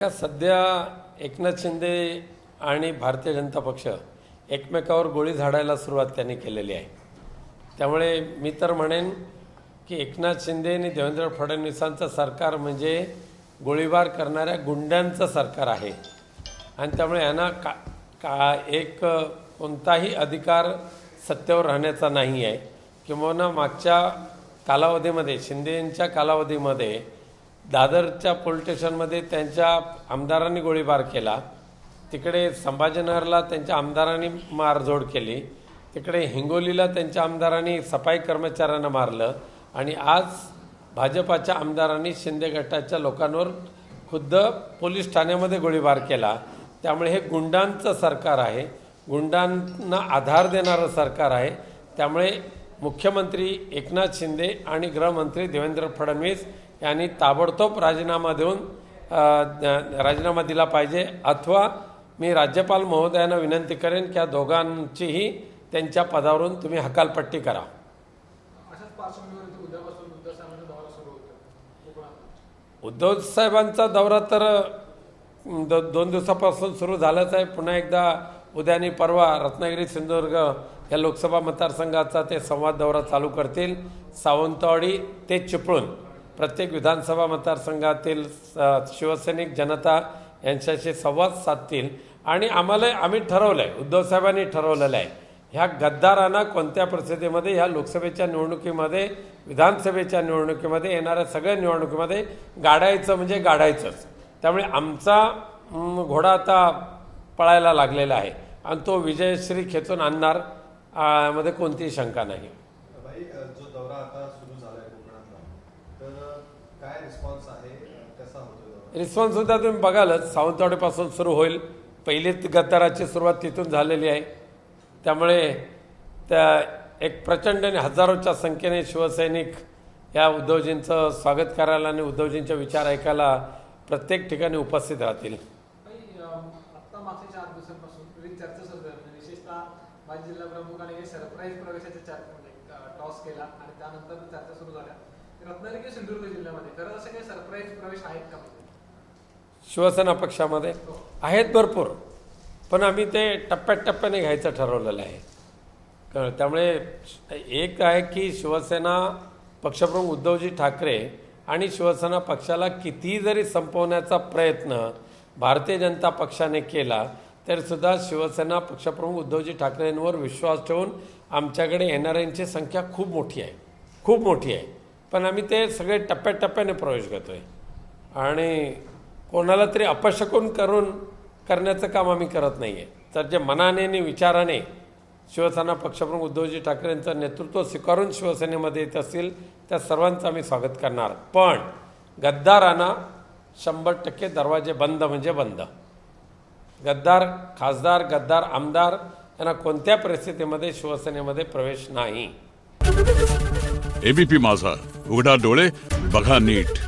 सध्या एकनाथ शिंदे आणि भारतीय जनता पक्ष एकमेकावर गोळी झाडायला सुरुवात त्यांनी केलेली आहे। त्यामुळे मी तर म्हणेन की एकनाथ शिंदे आणि देवेंद्र फडणवीसांचं सरकार म्हणजे गोळीबार करणाऱ्या गुंड्यांचं सरकार आहे आणि त्यामुळे यांना एक कोणताही अधिकार सत्तेवर राहण्याचा नाही आहे। किंवा मागच्या कालावधीमध्ये शिंदेंच्या कालावधीमध्ये दादरच्या पोलीस स्टेशनमध्ये त्यांच्या आमदारांनी गोळीबार केला, तिकडे संभाजीनगरला त्यांच्या आमदारांनी मारझोड केली, तिकडे हिंगोलीला त्यांच्या आमदारांनी सफाई कर्मचाऱ्यांना मारलं आणि आज भाजपाच्या आमदारांनी शिंदे गटाच्या लोकांवर खुद्द पोलीस ठाण्यामध्ये गोळीबार केला। त्यामुळे हे गुंडांचं सरकार आहे, गुंडांना आधार देणारं सरकार आहे। त्यामुळे मुख्यमंत्री एकनाथ शिंदे आणि गृहमंत्री देवेंद्र फडणवीस यांनी ताबडतोब राजीनामा दिला पाहिजे, अथवा मी राज्यपाल महोदयांना विनंती करेन की या दोघांचीही त्यांच्या पदावरून तुम्ही हकालपट्टी करा। उद्धव साहेबांचा दौरा तर 2 दिवसापासून सुरू झालाच आहे। पुन्हा एकदा उद्या आणि परवा रत्नागिरी सिंधुदुर्ग या लोकसभा मतदारसंघाचा ते संवाद दौरा चालू करतील। सावंतवाडी ते चिपळूण प्रत्येक विधानसभा मतदारसंघातील शिवसैनिक जनता यांच्याशी संवाद साधतील आणि आम्ही ठरवलं आहे, उद्धव साहेबांनी ठरवलेलं आहे, ह्या गद्दारांना कोणत्या परिस्थितीमध्ये ह्या लोकसभेच्या निवडणुकीमध्ये विधानसभेच्या निवडणुकीमध्ये येणाऱ्या सगळ्या निवडणुकीमध्ये गाडायचं म्हणजे गाडायचंच। त्यामुळे आमचा घोडा आता पळायला लागलेला आहे आणि तो विजयश्री खेचून आणणार मध्ये कोणतीही शंका नाही। जो दौरा आता सुरू झालाय कोकणातला, तर काय रिस्पॉन्स आहे, कसा होतो रिस्पॉन्स सुद्धा तुम्ही बघालच, सावंतवाडीपासून सुरू होईल, पहिली गद्दाराची सुरुवात तिथून झालेली आहे। त्यामुळे त्या एक प्रचंड आणि हजारोच्या संख्येने शिवसैनिक या उद्धवजींचं स्वागत करायला आणि उद्धवजींचे विचार ऐकायला प्रत्येक ठिकाणी उपस्थित राहतील। आता मागच्या 4 दिवसांपासून चर्चा सुरू झाली, विशेषतः माजी जिल्हा प्रमुखांनी सरप्राईज प्रवेशाचा टॉस केला आणि त्यानंतर चर्चा सुरू झाल्या। रत्नागिरी सिंधुदुर्ग जिल्ह्यामध्ये खरं असं काही सरप्राईज प्रवेश आहेत का? शिवसेना पक्षामध्ये आहेत भरपूर, पण आम्ही ते टप्प्याटप्प्याने घ्यायचं ठरवलेलं आहे। त्यामुळे एक आहे की शिवसेना पक्षप्रमुख उद्धवजी ठाकरे आणि शिवसेना पक्षाला कितीही जरी संपवण्याचा प्रयत्न भारतीय जनता पक्षाने केला तरीसुद्धा शिवसेना पक्षप्रमुख उद्धवजी ठाकरेंवर विश्वास ठेवून आमच्याकडे येणाऱ्यांची संख्या खूप मोठी आहे, पण आम्ही ते सगळे टप्प्याटप्प्याने प्रवेश घेतो आहे आणि कोणाला तरी अपशकुन करण्याचं काम आम्ही करत नाही आहे। तर जे मनाने आणि विचाराने शिवसेना पक्षप्रमुख उद्धवजी ठाकरेंचं नेतृत्व स्वीकारून शिवसेनेमध्ये येत असतील त्या सर्वांचं आम्ही स्वागत करणार, पण गद्दारांना 100% दरवाजे बंद म्हणजे बंद। गद्दार खासदार, गद्दार आमदार यांना कोणत्या परिस्थितीमध्ये शिवसेनेमध्ये प्रवेश नाही। एबीपी माझा, उघडा डोळे बघा नीट।